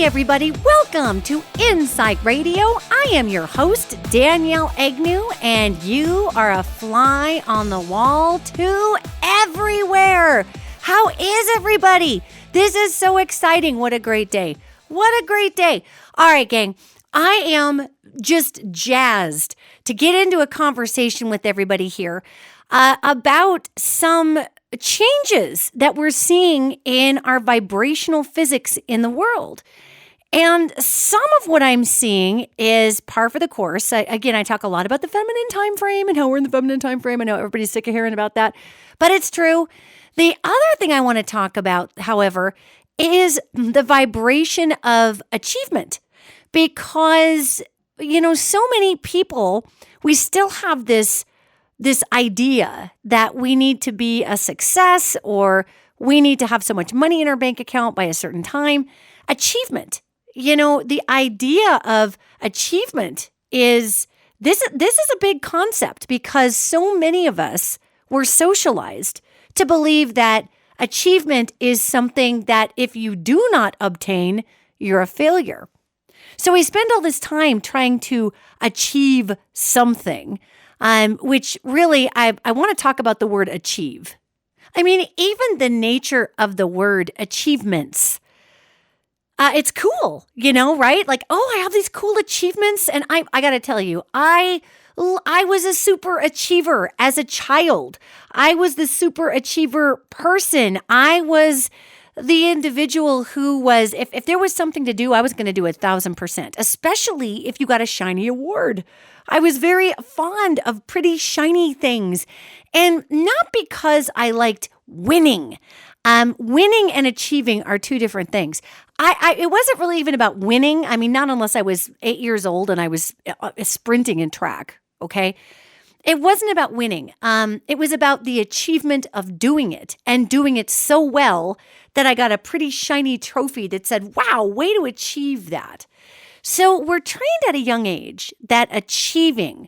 Hey everybody, welcome to InPsightRadio. I am your host, Danielle Egnew, and you are a fly on the wall to everywhere. How is everybody? This is so exciting. What a great day. What a great day. All right, gang, I am just jazzed to get into a conversation with everybody here about some changes that we're seeing in our vibrational physics in the world. And some of what I'm seeing is par for the course. I talk a lot about the feminine time frame and how we're in the feminine time frame. I know everybody's sick of hearing about that, but it's true. The other thing I want to talk about, however, is the vibration of achievement. Because, so many people, we still have this idea that we need to be a success or we need to have so much money in our bank account by a certain time. Achievement, the idea of achievement is this is a big concept because so many of us were socialized to believe that achievement is something that if you do not obtain, you're a failure. So we spend all this time trying to achieve something. Which really, I want to talk about the word achieve. I mean, even the nature of the word achievements, it's cool, right? Like, oh, I have these cool achievements. And I got to tell you, I was a super achiever as a child. I was the super achiever person. I was the individual who was, if there was something to do, I was going to do 1,000%, especially if you got a shiny award. I was very fond of pretty shiny things, and not because I liked winning. Winning and achieving are two different things. It wasn't really even about winning. I mean, not unless I was 8 years old and I was sprinting in track, okay? It wasn't about winning. It was about the achievement of doing it and doing it so well that I got a pretty shiny trophy that said, wow, way to achieve that. So we're trained at a young age that achieving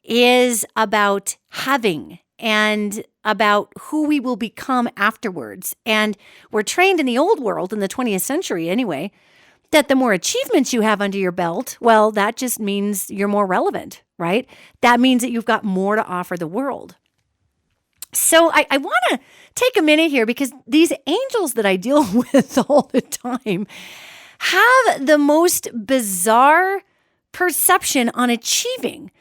is about having and about who we will become afterwards. And we're trained in the old world, in the 20th century anyway, that the more achievements you have under your belt, well, that just means you're more relevant, right? That means that you've got more to offer the world. So I want to take a minute here because these angels that I deal with all the time have the most bizarre perception on achieving.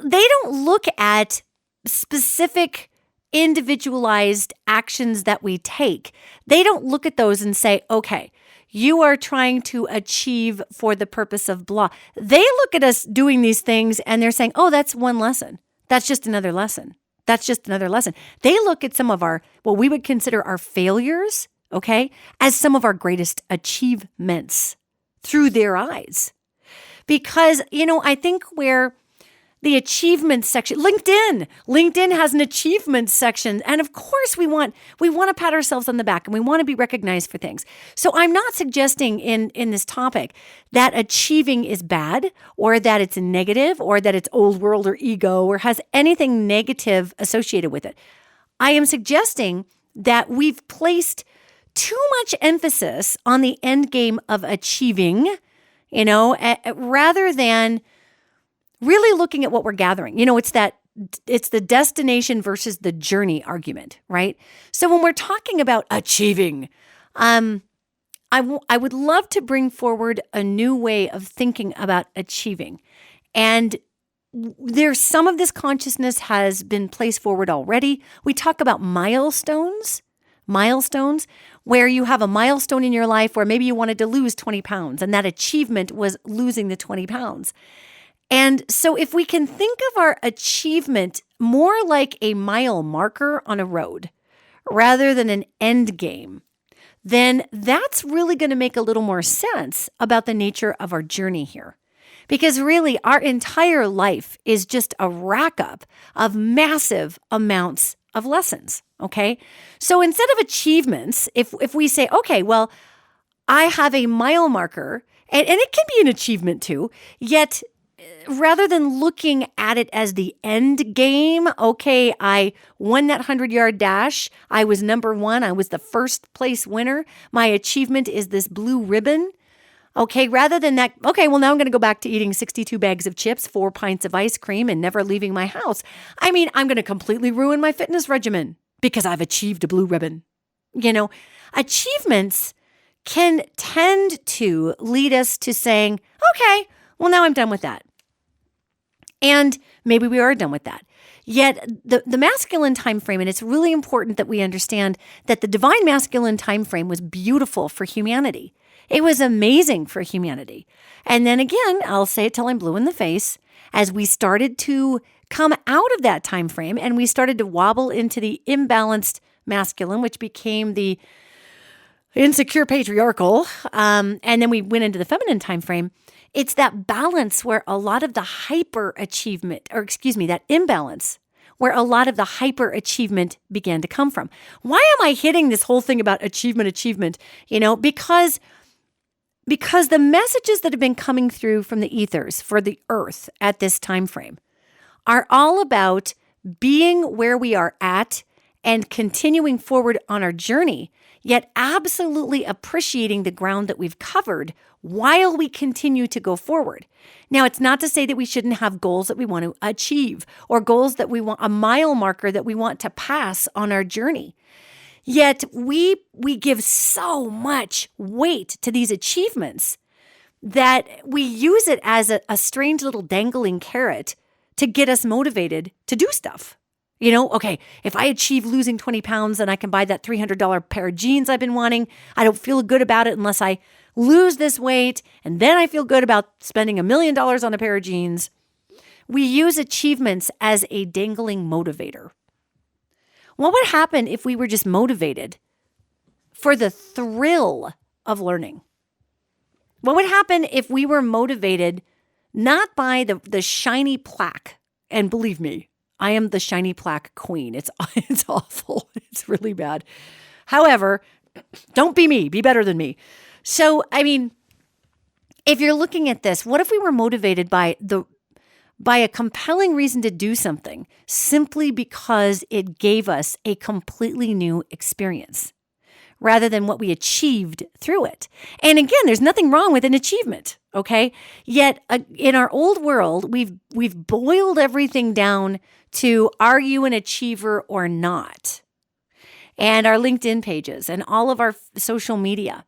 They don't look at specific individualized actions that we take. They don't look at those and say, okay, you are trying to achieve for the purpose of blah. They look at us doing these things and they're saying, oh, that's one lesson. That's just another lesson. That's just another lesson. They look at some of our, what we would consider our failures, okay, as some of our greatest achievements through their eyes. Because, I think where the achievement section, LinkedIn has an achievement section. And of course we want to pat ourselves on the back and we want to be recognized for things. So I'm not suggesting in this topic that achieving is bad or that it's negative or that it's old world or ego or has anything negative associated with it. I am suggesting that we've placed too much emphasis on the end game of achieving, rather than really looking at what we're gathering. It's the destination versus the journey argument, right? So when we're talking about achieving, I would love to bring forward a new way of thinking about achieving. And there's some of this consciousness has been placed forward already. We talk about milestones, where you have a milestone in your life where maybe you wanted to lose 20 pounds and that achievement was losing the 20 pounds. And so if we can think of our achievement more like a mile marker on a road rather than an end game, then that's really going to make a little more sense about the nature of our journey here. Because really, our entire life is just a rack up of massive amounts of lessons, okay? So instead of achievements, if we say, okay, well, I have a mile marker, and it can be an achievement too, yet rather than looking at it as the end game, okay, I won that 100-yard dash. I was number one. I was the first place winner. My achievement is this blue ribbon. Okay, rather than that, okay, well, now I'm going to go back to eating 62 bags of chips, 4 pints of ice cream, and never leaving my house. I mean, I'm going to completely ruin my fitness regimen because I've achieved a blue ribbon. Achievements can tend to lead us to saying, okay, well, now I'm done with that. And maybe we are done with that. Yet the masculine time frame, and it's really important that we understand that the divine masculine time frame was beautiful for humanity. It was amazing for humanity. And then again, I'll say it till I'm blue in the face, as we started to come out of that time frame and we started to wobble into the imbalanced masculine, which became the insecure patriarchal, and then we went into the feminine time frame. It's that balance where a lot of the that imbalance, where a lot of the hyper achievement began to come from. Why am I hitting this whole thing about achievement? Because the messages that have been coming through from the ethers for the earth at this time frame are all about being where we are at and continuing forward on our journey, yet absolutely appreciating the ground that we've covered while we continue to go forward. Now, it's not to say that we shouldn't have goals that we want to achieve or goals that we want, a mile marker that we want to pass on our journey. Yet we give so much weight to these achievements that we use it as a strange little dangling carrot to get us motivated to do stuff. Okay, if I achieve losing 20 pounds and I can buy that $300 pair of jeans I've been wanting, I don't feel good about it unless I lose this weight, and then I feel good about spending $1 million on a pair of jeans. We use achievements as a dangling motivator. What would happen if we were just motivated for the thrill of learning? What would happen if we were motivated not by the shiny plaque? And believe me, I am the shiny plaque queen. It's awful. It's really bad. However, don't be me. Be better than me. So, if you're looking at this, what if we were motivated by a compelling reason to do something simply because it gave us a completely new experience rather than what we achieved through it? And again, there's nothing wrong with an achievement, okay? Yet in our old world, we've boiled everything down to, are you an achiever or not? And our LinkedIn pages and all of our social media.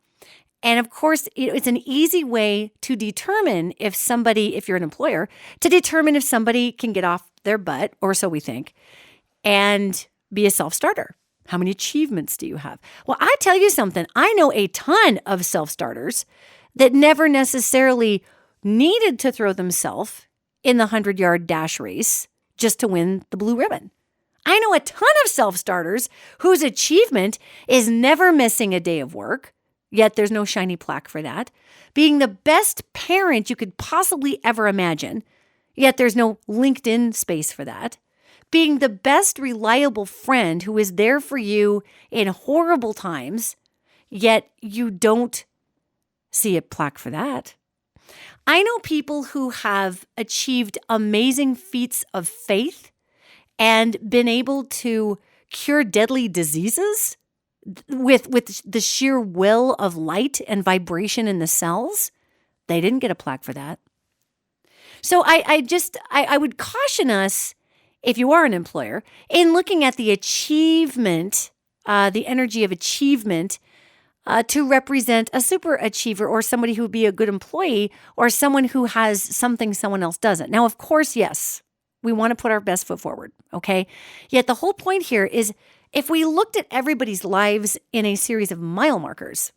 And of course, it's an easy way to determine if you're an employer, to determine if somebody can get off their butt, or so we think, and be a self-starter. How many achievements do you have? Well, I tell you something, I know a ton of self-starters that never necessarily needed to throw themselves in the 100-yard dash race just to win the blue ribbon. I know a ton of self-starters whose achievement is never missing a day of work, yet there's no shiny plaque for that. Being the best parent you could possibly ever imagine, yet there's no LinkedIn space for that. Being the best reliable friend who is there for you in horrible times, yet you don't see a plaque for that. I know people who have achieved amazing feats of faith and been able to cure deadly diseases with the sheer will of light and vibration in the cells. They didn't get a plaque for that. So I would caution us, if you are an employer, in looking at the achievement, the energy of achievement, to represent a super achiever or somebody who would be a good employee or someone who has something someone else doesn't. Now, of course, yes, we want to put our best foot forward, okay? Yet the whole point here is, if we looked at everybody's lives in a series of mile markers,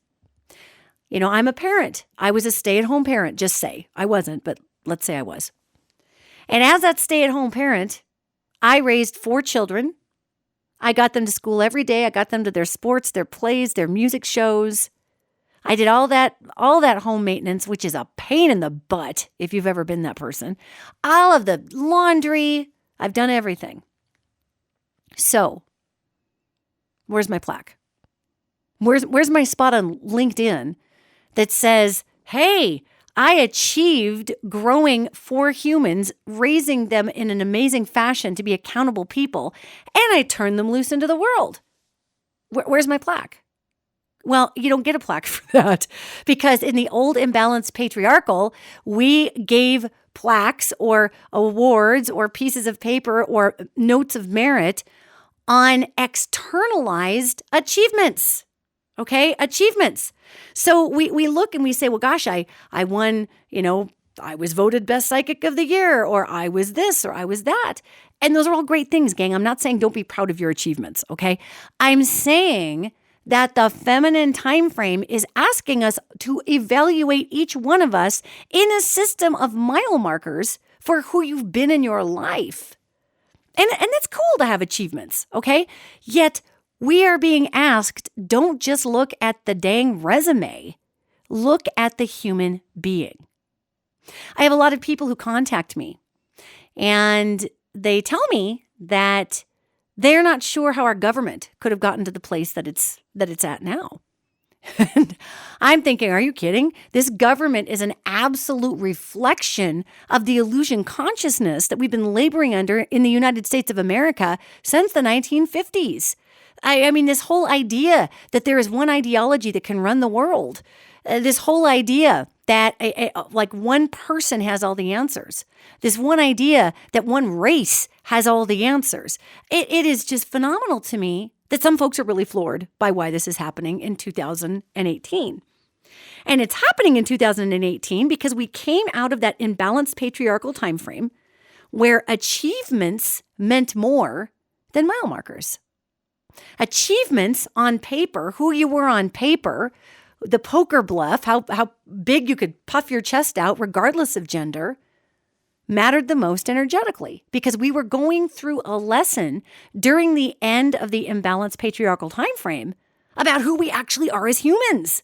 I'm a parent. I was a stay-at-home parent, just say. I wasn't, but let's say I was. And as that stay-at-home parent, I raised 4 children. I got them to school every day. I got them to their sports, their plays, their music shows. I did all that home maintenance, which is a pain in the butt if you've ever been that person. All of the laundry. I've done everything. So, where's my plaque? Where's my spot on LinkedIn that says, hey, I achieved growing 4 humans, raising them in an amazing fashion to be accountable people, and I turned them loose into the world. Where's my plaque? Well, you don't get a plaque for that because in the old imbalanced patriarchal, we gave plaques or awards or pieces of paper or notes of merit on externalized achievements. Okay, achievements. So we look and we say, well, gosh, I won, I was voted best psychic of the year, or I was this, or I was that. And those are all great things, gang. I'm not saying don't be proud of your achievements, okay? I'm saying that the feminine time frame is asking us to evaluate each one of us in a system of mile markers for who you've been in your life. And that's cool to have achievements, okay? Yet we are being asked, don't just look at the dang resume. Look at the human being. I have a lot of people who contact me and they tell me that they're not sure how our government could have gotten to the place that it's at now. And I'm thinking, are you kidding? This government is an absolute reflection of the illusion consciousness that we've been laboring under in the United States of America since the 1950s. I mean, this whole idea that there is one ideology that can run the world, this whole idea that like one person has all the answers. This one idea that one race has all the answers. It is just phenomenal to me that some folks are really floored by why this is happening in 2018. And it's happening in 2018 because we came out of that imbalanced patriarchal time frame where achievements meant more than mile markers. Achievements on paper, who you were on paper, the poker bluff, how big you could puff your chest out regardless of gender, mattered the most energetically because we were going through a lesson during the end of the imbalanced patriarchal time frame about who we actually are as humans.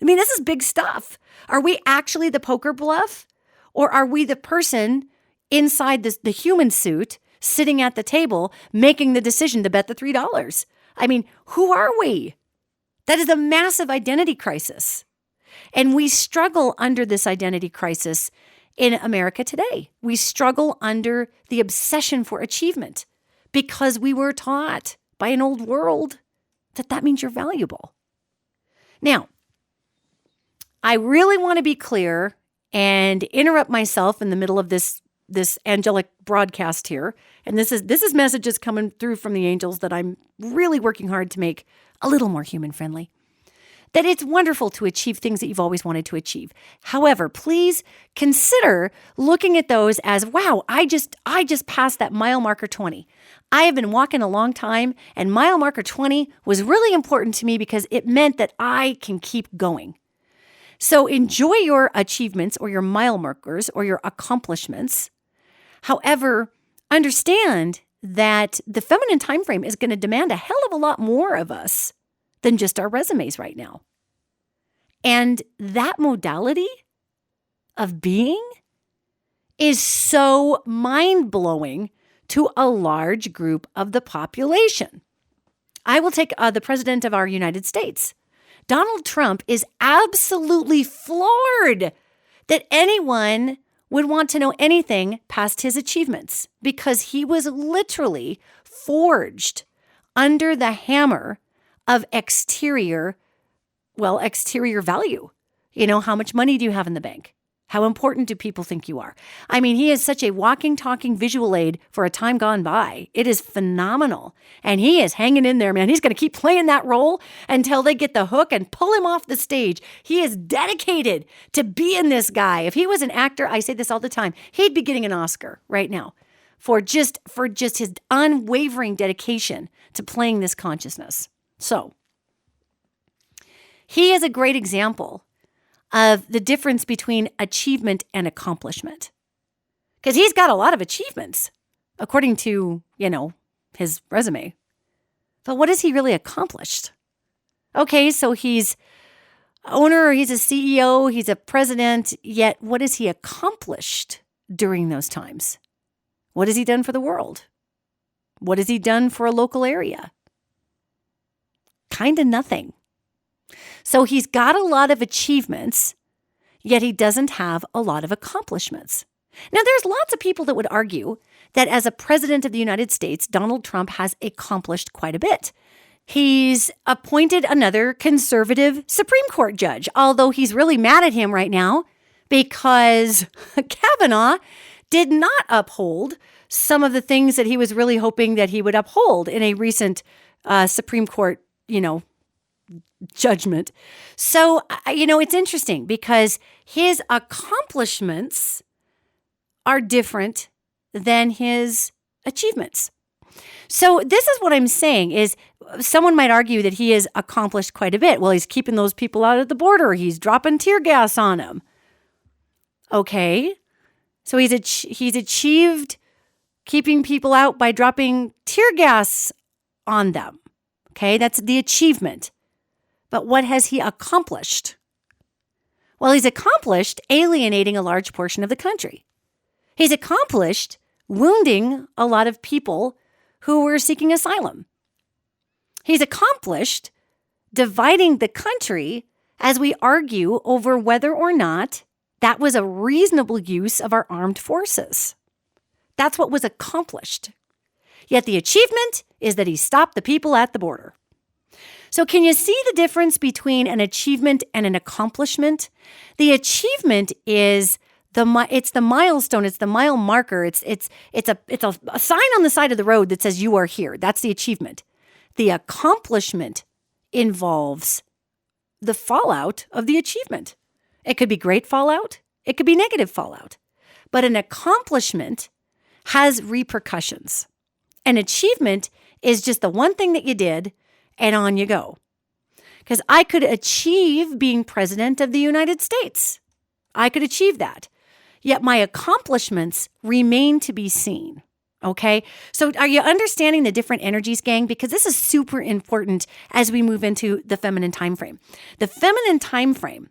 I mean, this is big stuff. Are we actually the poker bluff, or are we the person inside the human suit sitting at the table making the decision to bet the $3? I mean, who are we? That is a massive identity crisis. And we struggle under this identity crisis in America today. We struggle under the obsession for achievement because we were taught by an old world that means you're valuable. Now, I really want to be clear and interrupt myself in the middle of this angelic broadcast here. And this is messages coming through from the angels that I'm really working hard to make a little more human friendly. That it's wonderful to achieve things that you've always wanted to achieve. However, please consider looking at those as, wow, I just passed that mile marker 20. I have been walking a long time, and mile marker 20 was really important to me because it meant that I can keep going. So enjoy your achievements or your mile markers or your accomplishments. However, understand that the feminine time frame is going to demand a hell of a lot more of us than just our resumes right now. And that modality of being is so mind-blowing to a large group of the population. I will take the president of our United States. Donald Trump is absolutely floored that anyone would want to know anything past his achievements because he was literally forged under the hammer of exterior value. How much money do you have in the bank? How important do people think you are? I mean, he is such a walking, talking visual aid for a time gone by. It is phenomenal. And he is hanging in there, man. He's going to keep playing that role until they get the hook and pull him off the stage. He is dedicated to being this guy. If he was an actor, I say this all the time, he'd be getting an Oscar right now for just his unwavering dedication to playing this consciousness. So, he is a great example of the difference between achievement and accomplishment. Because he's got a lot of achievements, according to, his resume. But what has he really accomplished? Okay, so he's owner, he's a CEO, he's a president, yet what has he accomplished during those times? What has he done for the world? What has he done for a local area? Kind of nothing. So he's got a lot of achievements, yet he doesn't have a lot of accomplishments. Now, there's lots of people that would argue that as a president of the United States, Donald Trump has accomplished quite a bit. He's appointed another conservative Supreme Court judge, although he's really mad at him right now because Kavanaugh did not uphold some of the things that he was really hoping that he would uphold in a recent Supreme Court, judgment. So, it's interesting because his accomplishments are different than his achievements. So this is what I'm saying is someone might argue that he has accomplished quite a bit. Well, he's keeping those people out at the border. He's dropping tear gas on them. Okay. So he's achieved keeping people out by dropping tear gas on them. Okay. That's the achievement. But what has he accomplished? Well, he's accomplished alienating a large portion of the country. He's accomplished wounding a lot of people who were seeking asylum. He's accomplished dividing the country as we argue over whether or not that was a reasonable use of our armed forces. That's what was accomplished. Yet the achievement is that he stopped the people at the border. So can you see the difference between an achievement and an accomplishment? The achievement is it's the milestone, it's the mile marker. It's a sign on the side of the road that says you are here. That's the achievement. The accomplishment involves the fallout of the achievement. It could be great fallout. It could be negative fallout. But an accomplishment has repercussions. An achievement is just the one thing that you did and on you go. Because I could achieve being president of the United States. I could achieve that. Yet my accomplishments remain to be seen. Okay? So are you understanding the different energies, gang? Because this is super important as we move into the feminine time frame. The feminine time frame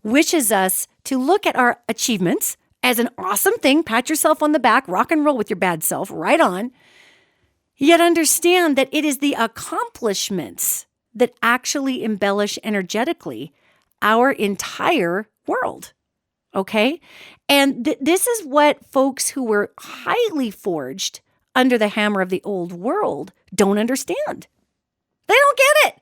wishes us to look at our achievements as an awesome thing. Pat yourself on the back, rock and roll with your bad self, right on. Yet understand that it is the accomplishments that actually embellish energetically our entire world. Okay? And this is what folks who were highly forged under the hammer of the old world don't understand. They don't get it.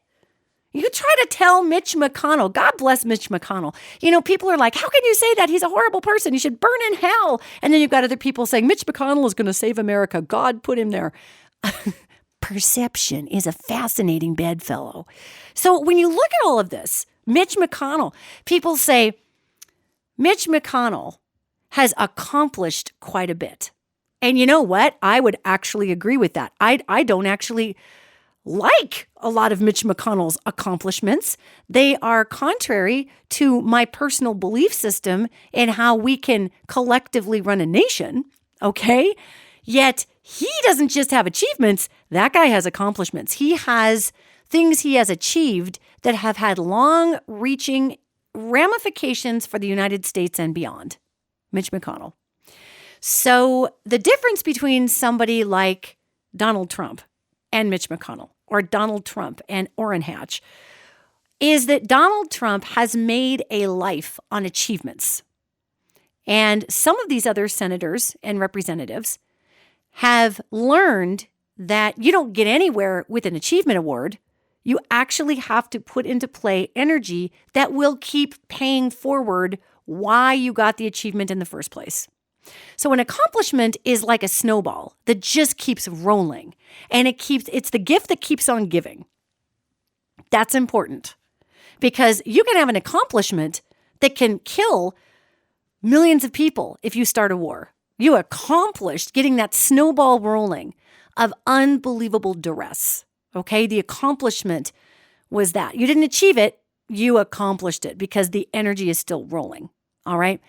You try to tell Mitch McConnell, God bless Mitch McConnell. People are like, how can you say that? He's a horrible person. He should burn in hell. And then you've got other people saying, Mitch McConnell is going to save America. God put him there. Perception is a fascinating bedfellow. So when you look at all of this, Mitch McConnell, people say, Mitch McConnell has accomplished quite a bit. And you know what? I would actually agree with that. I don't actually like a lot of Mitch McConnell's accomplishments. They are contrary to my personal belief system in how we can collectively run a nation, okay? Yet he doesn't just have achievements. That guy has accomplishments. He has things he has achieved that have had long-reaching ramifications for the United States and beyond. Mitch McConnell. So the difference between somebody like Donald Trump and Mitch McConnell, or Donald Trump and Orrin Hatch, is that Donald Trump has made a life on achievements. And some of these other senators and representatives have learned that you don't get anywhere with an achievement award. You actually have to put into play energy that will keep paying forward why you got the achievement in the first place. So an accomplishment is like a snowball that just keeps rolling, and it's the gift that keeps on giving. That's important because you can have an accomplishment that can kill millions of people if you start a war. You accomplished getting that snowball rolling of unbelievable duress. Okay, the accomplishment was that. You didn't achieve it, you accomplished it because the energy is still rolling. All right.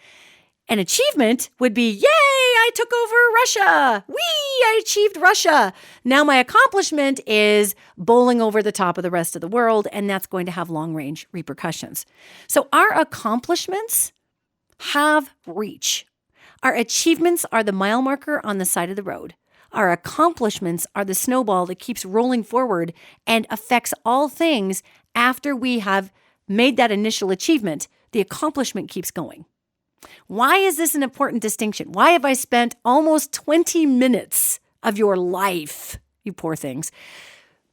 An achievement would be, yay, I took over Russia. Whee, I achieved Russia. Now my accomplishment is bowling over the top of the rest of the world, and that's going to have long-range repercussions. So our accomplishments have reach. Our achievements are the mile marker on the side of the road. Our accomplishments are the snowball that keeps rolling forward and affects all things after we have made that initial achievement. The accomplishment keeps going. Why is this an important distinction? Why have I spent almost 20 minutes of your life, you poor things,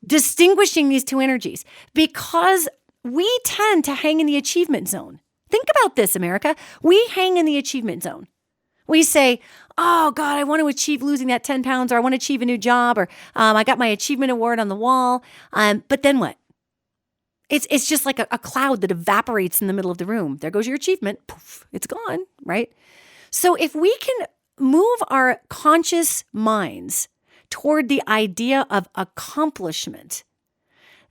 distinguishing these two energies because we tend to hang in the achievement zone. Think about this, America. We hang in the achievement zone. We say, oh God, I want to achieve losing that 10 pounds, or I want to achieve a new job, or I got my achievement award on the wall. But then what? It's just like a cloud that evaporates in the middle of the room. There goes your achievement. Poof, it's gone, right? So if we can move our conscious minds toward the idea of accomplishment,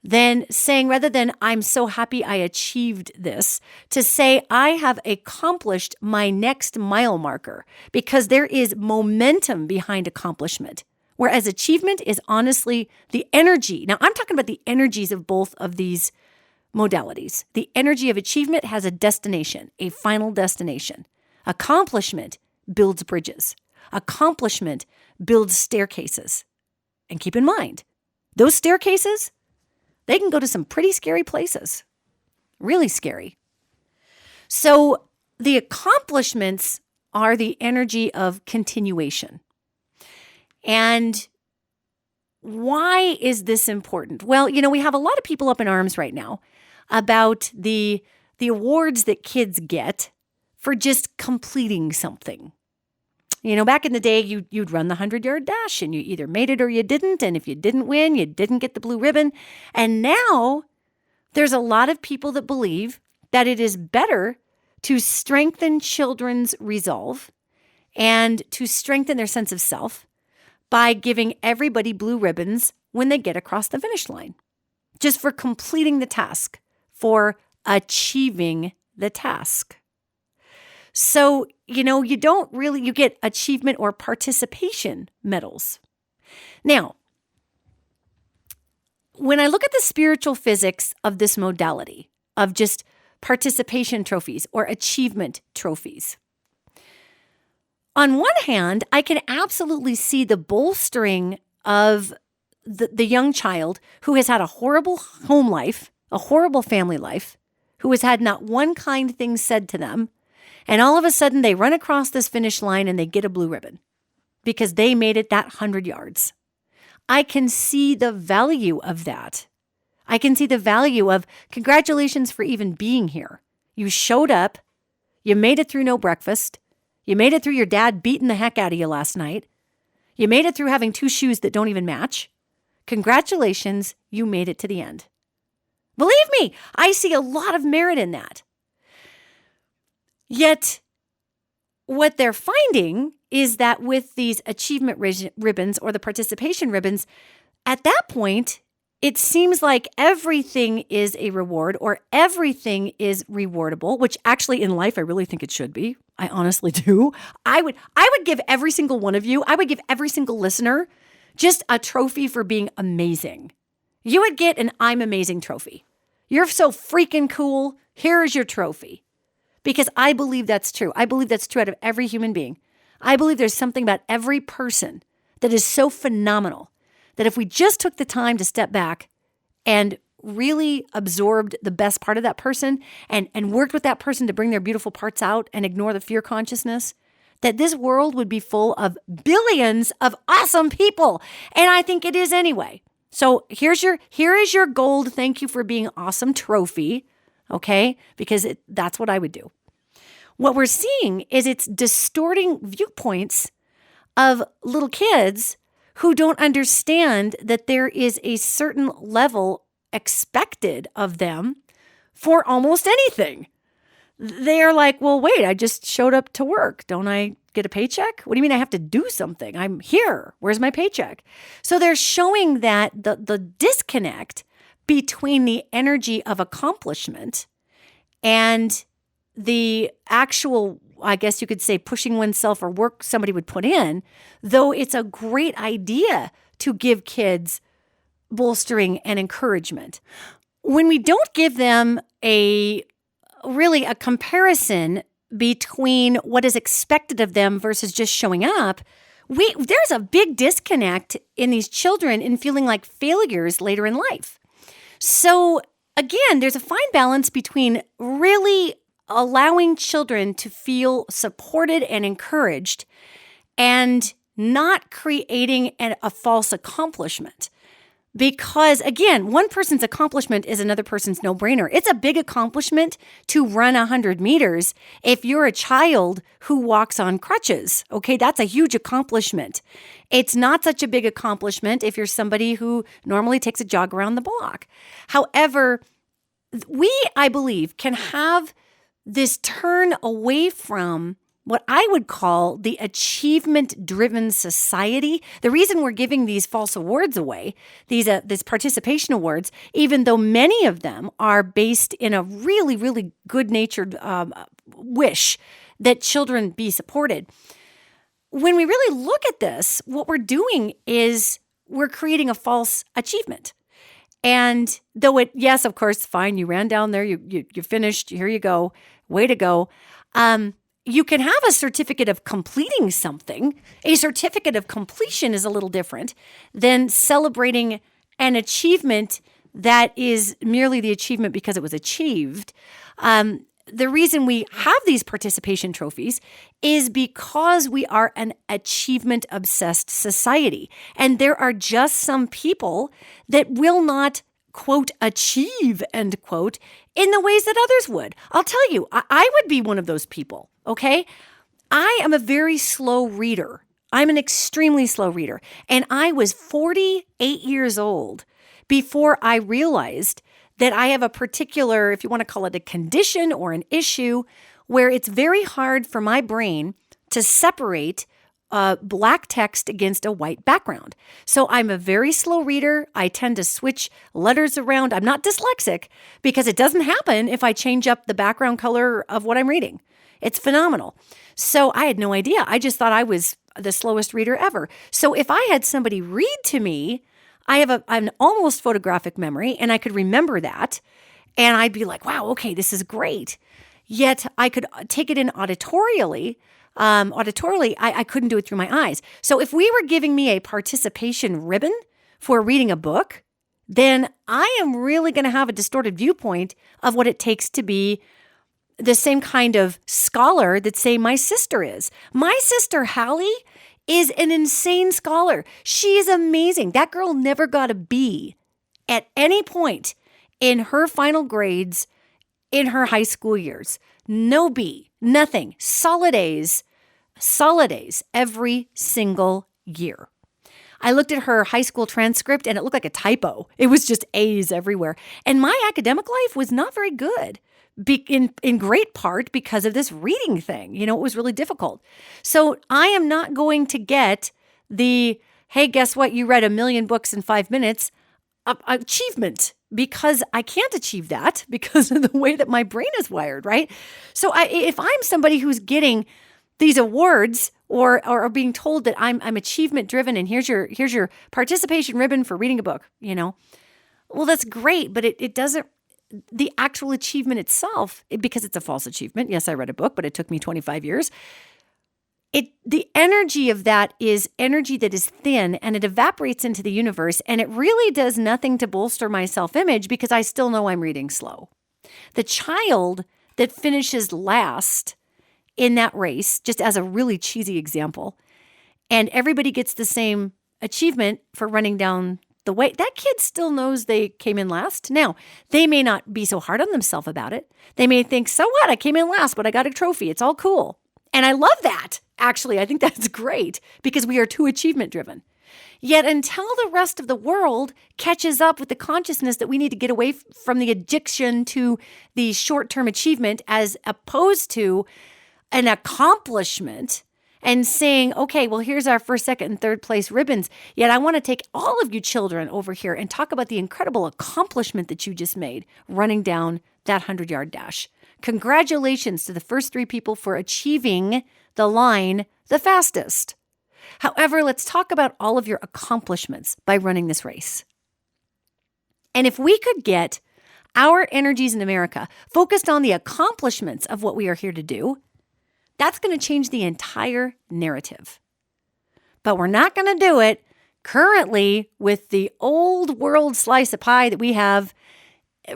then saying, rather than I'm so happy I achieved this, to say I have accomplished my next mile marker, because there is momentum behind accomplishment. Whereas achievement is honestly the energy. Now, I'm talking about the energies of both of these modalities. The energy of achievement has a destination, a final destination. Accomplishment builds bridges. Accomplishment builds staircases. And keep in mind, those staircases, they can go to some pretty scary places. Really scary. So the accomplishments are the energy of continuation. And why is this important? Well, we have a lot of people up in arms right now about the awards that kids get for just completing something. Back in the day, you'd run the 100-yard dash and you either made it or you didn't. And if you didn't win, you didn't get the blue ribbon. And now there's a lot of people that believe that it is better to strengthen children's resolve and to strengthen their sense of self by giving everybody blue ribbons when they get across the finish line, just for completing the task, for achieving the task. So, you get achievement or participation medals. Now, when I look at the spiritual physics of this modality, of just participation trophies or achievement trophies, on one hand, I can absolutely see the bolstering of the young child who has had a horrible home life, a horrible family life, who has had not one kind thing said to them, and all of a sudden they run across this finish line and they get a blue ribbon because they made it that 100 yards. I can see the value of that. I can see the value of congratulations for even being here. You showed up. You made it through no breakfast. You made it through your dad beating the heck out of you last night. You made it through having 2 shoes that don't even match. Congratulations, you made it to the end. Believe me, I see a lot of merit in that. Yet, what they're finding is that with these achievement ribbons or the participation ribbons, at that point, it seems like everything is a reward or everything is rewardable, which actually in life I really think it should be. I honestly do. I would give every single one of you, I would give every single listener just a trophy for being amazing. You would get an I'm amazing trophy. You're so freaking cool. Here is your trophy. Because I believe that's true. I believe that's true out of every human being. I believe there's something about every person that is so phenomenal that if we just took the time to step back and really absorbed the best part of that person and worked with that person to bring their beautiful parts out and ignore the fear consciousness, that this world would be full of billions of awesome people. And I think it is anyway. So here is your gold thank you for being awesome trophy, okay? Because that's what I would do. What we're seeing is it's distorting viewpoints of little kids who don't understand that there is a certain level expected of them for almost anything. They're like, well, wait, I just showed up to work. Don't I get a paycheck? What do you mean I have to do something? I'm here. Where's my paycheck? So they're showing that the disconnect between the energy of accomplishment and the actual, I guess you could say, pushing oneself or work somebody would put in, though it's a great idea to give kids bolstering and encouragement. When we don't give them a comparison between what is expected of them versus just showing up, there's a big disconnect in these children in feeling like failures later in life. So again, there's a fine balance between really allowing children to feel supported and encouraged and not creating a false accomplishment. Because again, one person's accomplishment is another person's no-brainer. It's a big accomplishment to run 100 meters if you're a child who walks on crutches. Okay, that's a huge accomplishment. It's not such a big accomplishment if you're somebody who normally takes a jog around the block. However, I believe, can have this turn away from what I would call the achievement-driven society. The reason we're giving these false awards away, these participation awards, even though many of them are based in a really, really good-natured wish that children be supported. When we really look at this, what we're doing is we're creating a false achievement. And though yes, of course, fine, you ran down there, you finished, here you go, way to go. You can have a certificate of completing something. A certificate of completion is a little different than celebrating an achievement that is merely the achievement because it was achieved. The reason we have these participation trophies is because we are an achievement-obsessed society. And there are just some people that will not, quote, achieve, end quote, in the ways that others would. I'll tell you, I would be one of those people, okay? I am a very slow reader. I'm an extremely slow reader. And I was 48 years old before I realized that I have a particular, if you want to call it a condition or an issue, where it's very hard for my brain to separate black text against a white background. So I'm a very slow reader. I tend to switch letters around. I'm not dyslexic because it doesn't happen if I change up the background color of what I'm reading. It's phenomenal. So I had no idea. I just thought I was the slowest reader ever. So if I had somebody read to me, I have an almost photographic memory, and I could remember that, and I'd be like, wow, okay, this is great. Yet I could take it in auditorially. I couldn't do it through my eyes. So if we were giving me a participation ribbon for reading a book, then I am really going to have a distorted viewpoint of what it takes to be the same kind of scholar that, say, my sister is. My sister, Hallie, is an insane scholar. She is amazing. That girl never got a B at any point in her final grades in her high school years. No B, nothing. Solid A's every single year. I looked at her high school transcript and it looked like a typo. It was just A's everywhere. And my academic life was not very good. In great part because of this reading thing. You know, it was really difficult. So I am not going to get the, hey, guess what? You read 1 million books in 5 minutes achievement, because I can't achieve that because of the way that my brain is wired, right? So if I'm somebody who's getting these awards or being told that I'm achievement driven and here's your participation ribbon for reading a book, you know, well, that's great, but it doesn't, the actual achievement itself, because it's a false achievement. Yes, I read a book, but it took me 25 years. The energy of that is energy that is thin and it evaporates into the universe, and it really does nothing to bolster my self-image because I still know I'm reading slow. The child that finishes last in that race, just as a really cheesy example, and everybody gets the same achievement for running down the way, that kid still knows they came in last. Now, they may not be so hard on themselves about it. They may think, so what? I came in last, but I got a trophy. It's all cool. And I love that. Actually, I think that's great because we are too achievement driven. Yet until the rest of the world catches up with the consciousness that we need to get away from the addiction to the short-term achievement as opposed to an accomplishment, and saying, okay, well, here's our first, second, and third place ribbons. Yet I want to take all of you children over here and talk about the incredible accomplishment that you just made running down that 100-yard dash. Congratulations to the first 3 people for achieving the line the fastest. However, let's talk about all of your accomplishments by running this race. And if we could get our energies in America focused on the accomplishments of what we are here to do, that's going to change the entire narrative. But we're not going to do it currently with the old world slice of pie that we have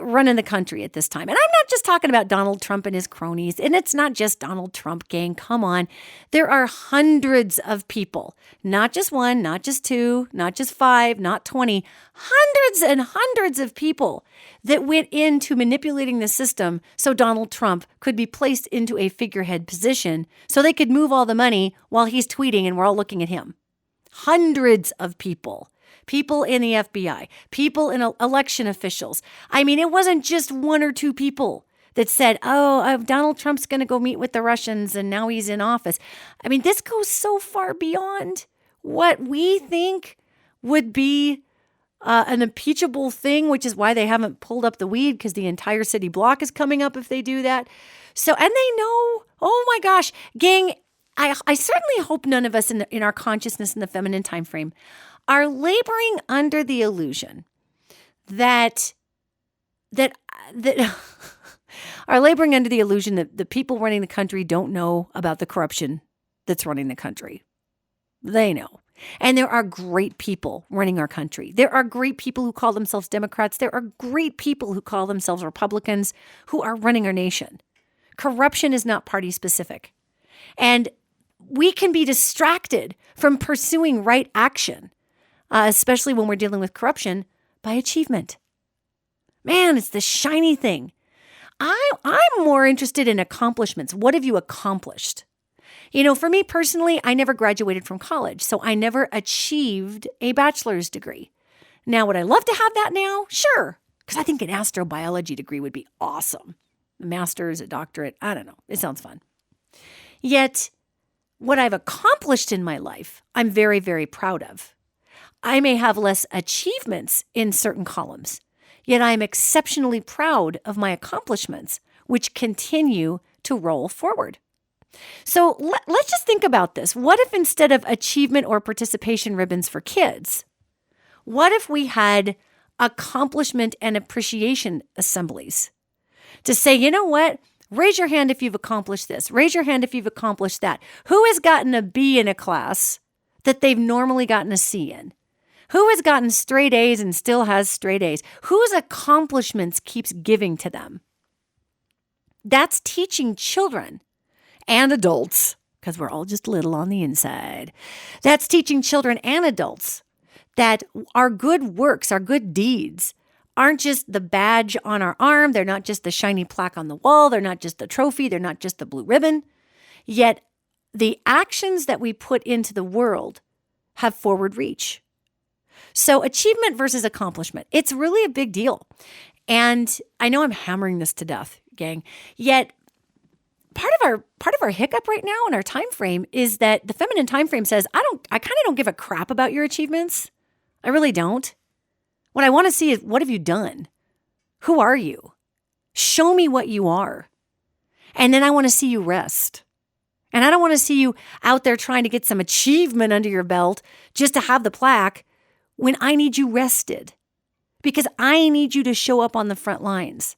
running the country at this time. And I'm not just talking about Donald Trump and his cronies, and it's not just Donald Trump, gang. Come on. There are hundreds of people, not just one, not just two, not just 5, not 20, hundreds and hundreds of people that went into manipulating the system so Donald Trump could be placed into a figurehead position so they could move all the money while he's tweeting and we're all looking at him. Hundreds of people. People in the FBI, people in election officials. I mean, it wasn't just 1 or 2 people that said, Donald Trump's going to go meet with the Russians and now he's in office. I mean, this goes so far beyond what we think would be an impeachable thing, which is why they haven't pulled up the weed, because the entire city block is coming up if they do that. So, and they know, oh my gosh, gang, I certainly hope none of us in our consciousness in the feminine time frame are laboring under the illusion that are laboring under the illusion that the people running the country don't know about the corruption that's running the country. They know. And there are great people running our country. There are great people who call themselves Democrats. There are great people who call themselves Republicans who are running our nation. Corruption is not party specific. And we can be distracted from pursuing right action, especially when we're dealing with corruption, by achievement. Man, it's the shiny thing. I'm more interested in accomplishments. What have you accomplished? You know, for me personally, I never graduated from college, so I never achieved a bachelor's degree. Now, would I love to have that now? Sure, because I think an astrobiology degree would be awesome. A master's, a doctorate, I don't know. It sounds fun. Yet, what I've accomplished in my life, I'm very, very proud of. I may have less achievements in certain columns, yet I'm exceptionally proud of my accomplishments, which continue to roll forward. So let's just think about this. What if instead of achievement or participation ribbons for kids, what if we had accomplishment and appreciation assemblies to say, you know what? Raise your hand if you've accomplished this. Raise your hand if you've accomplished that. Who has gotten a B in a class that they've normally gotten a C in? Who has gotten straight A's and still has straight A's? Whose accomplishments keeps giving to them? That's teaching children and adults, because we're all just little on the inside. That's teaching children and adults that our good works, our good deeds, aren't just the badge on our arm. They're not just the shiny plaque on the wall. They're not just the trophy. They're not just the blue ribbon. Yet the actions that we put into the world have forward reach. So achievement versus accomplishment, it's really a big deal. And I know I'm hammering this to death, gang. Yet part of our hiccup right now in our time frame is that the feminine time frame says, I kind of don't give a crap about your achievements. I really don't. What I want to see is, what have you done? Who are you? Show me what you are. And then I want to see you rest. And I don't want to see you out there trying to get some achievement under your belt just to have the plaque when I need you rested. Because I need you to show up on the front lines.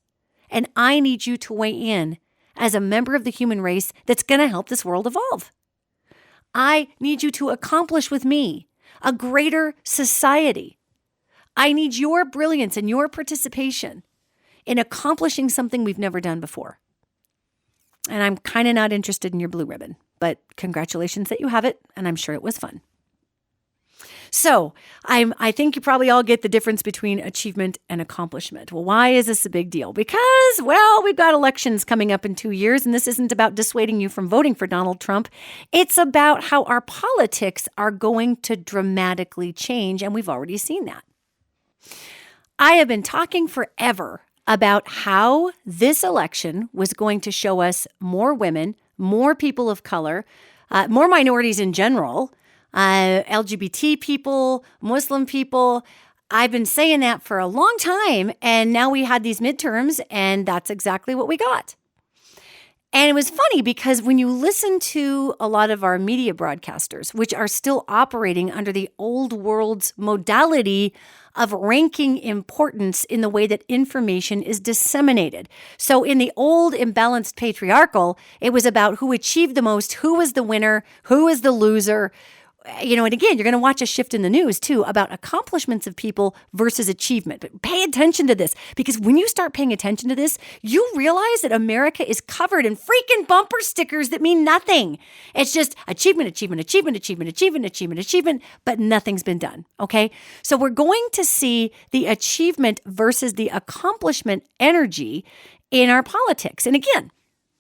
And I need you to weigh in as a member of the human race that's going to help this world evolve. I need you to accomplish with me a greater society. I need your brilliance and your participation in accomplishing something we've never done before. And I'm kind of not interested in your blue ribbon, but congratulations that you have it, and I'm sure it was fun. So I think you probably all get the difference between achievement and accomplishment. Well, why is this a big deal? Because, well, we've got elections coming up in 2 years, and this isn't about dissuading you from voting for Donald Trump. It's about how our politics are going to dramatically change, and we've already seen that. I have been talking forever about how this election was going to show us more women, more people of color, more minorities in general, LGBT people, Muslim people. I've been saying that for a long time, and now we had these midterms, and that's exactly what we got. And it was funny because when you listen to a lot of our media broadcasters, which are still operating under the old world's modality of ranking importance in the way that information is disseminated. So in the old imbalanced patriarchal, it was about who achieved the most, who was the winner, who was the loser. and again, you're going to watch a shift in the news too about accomplishments of people versus achievement. But pay attention to this, because when you start paying attention to this, you realize that America is covered in freaking bumper stickers that mean nothing. It's just achievement, achievement, achievement, achievement, achievement, achievement, achievement, but nothing's been done. Okay. So we're going to see the achievement versus the accomplishment energy in our politics. And again,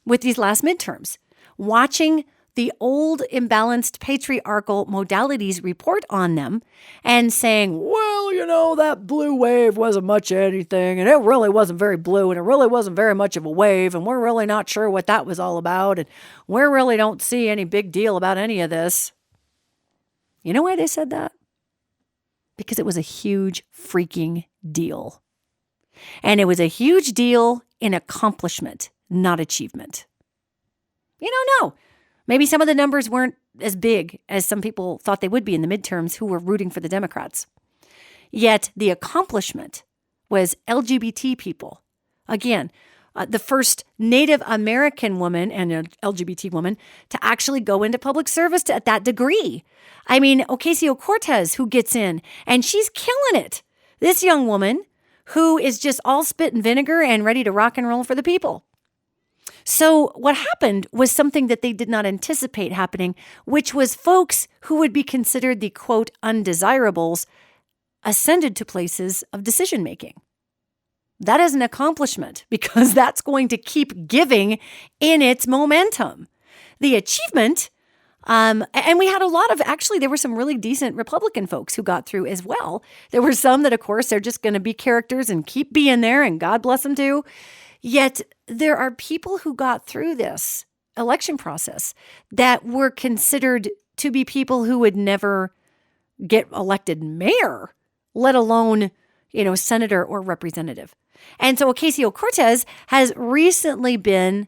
with these last midterms, watching the old imbalanced patriarchal modalities report on them and saying, well, that blue wave wasn't much anything, and it really wasn't very blue, and it really wasn't very much of a wave, and we're really not sure what that was all about, and we really don't see any big deal about any of this. You know why they said that? Because it was a huge freaking deal. And it was a huge deal in accomplishment, not achievement. No. Maybe some of the numbers weren't as big as some people thought they would be in the midterms who were rooting for the Democrats. Yet the accomplishment was LGBT people. Again, the first Native American woman and an LGBT woman to actually go into public service at that degree. I mean, Ocasio-Cortez, who gets in, and she's killing it. This young woman who is just all spit and vinegar and ready to rock and roll for the people. So what happened was something that they did not anticipate happening, which was folks who would be considered the, quote, undesirables ascended to places of decision making. That is an accomplishment because that's going to keep giving in its momentum. The achievement, and we had a lot of, actually, there were some really decent Republican folks who got through as well. There were some that, of course, they're just going to be characters and keep being there, and God bless them too. Yet there are people who got through this election process that were considered to be people who would never get elected mayor, let alone, senator or representative. And so Ocasio-Cortez has recently been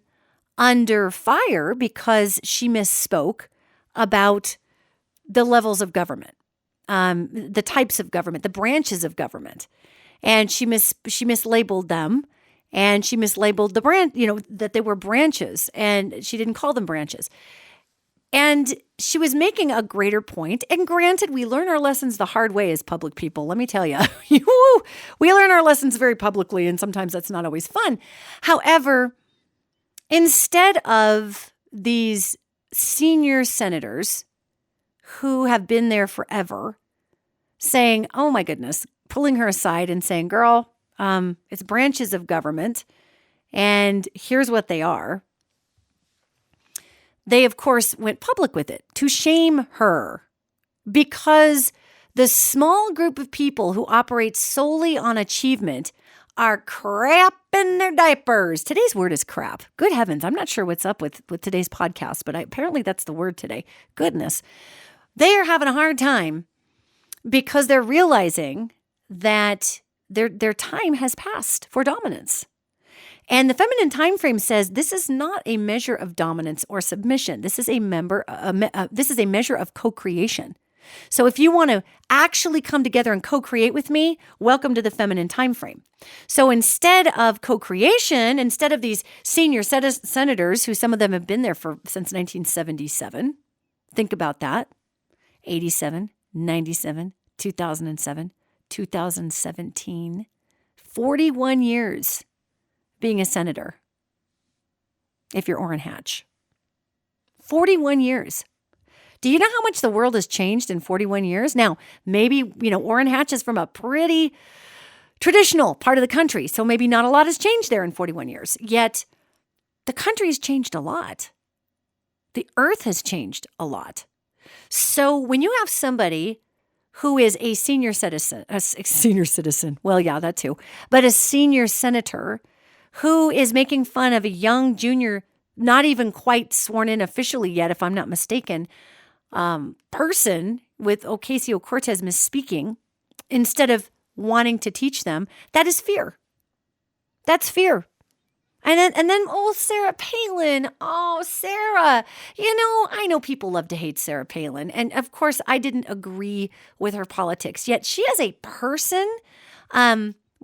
under fire because she misspoke about the levels of government, the types of government, the branches of government. And she mislabeled them. And she mislabeled the branch, that they were branches, and she didn't call them branches. And she was making a greater point. And granted, we learn our lessons the hard way as public people. Let me tell you, we learn our lessons very publicly, and sometimes that's not always fun. However, instead of these senior senators who have been there forever saying, oh my goodness, pulling her aside and saying, girl, it's branches of government, and here's what they are. They, of course, went public with it to shame her because the small group of people who operate solely on achievement are crapping their diapers. Today's word is crap. Good heavens. I'm not sure what's up with today's podcast, but apparently that's the word today. Goodness. They are having a hard time because they're realizing that their time has passed for dominance. And the feminine time frame says this is not a measure of dominance or submission. This is a measure of co-creation. So if you want to actually come together and co-create with me, welcome to the feminine time frame. So instead of co-creation, instead of these senior senators, who some of them have been there since 1977, think about that, 87, 97, 2007, 2017, 41 years being a senator, if you're Orrin Hatch. 41 years. Do you know how much the world has changed in 41 years? Now, maybe, Orrin Hatch is from a pretty traditional part of the country, so maybe not a lot has changed there in 41 years. Yet, the country's changed a lot. The earth has changed a lot. So when you have somebody who is a senior citizen, well, yeah, that too, but a senior senator who is making fun of a young junior, not even quite sworn in officially yet, if I'm not mistaken, person with Ocasio-Cortez misspeaking, instead of wanting to teach them, that is fear. That's fear. And then, Sarah Palin. Oh, Sarah. I know people love to hate Sarah Palin. And of course, I didn't agree with her politics. Yet she as a person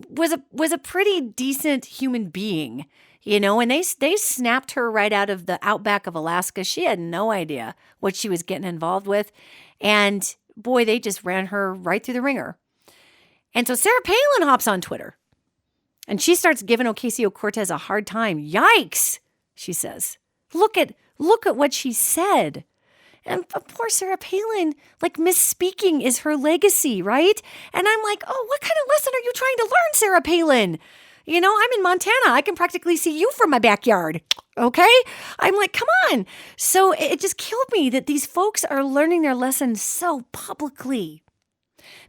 was a pretty decent human being. And they snapped her right out of the outback of Alaska. She had no idea what she was getting involved with. And boy, they just ran her right through the ringer. And so Sarah Palin hops on Twitter and she starts giving Ocasio-Cortez a hard time. Yikes, she says. Look at what she said. And poor Sarah Palin, like misspeaking is her legacy, right? And I'm like, oh, what kind of lesson are you trying to learn, Sarah Palin? I'm in Montana. I can practically see you from my backyard. Okay? I'm like, come on. So it just killed me that these folks are learning their lessons so publicly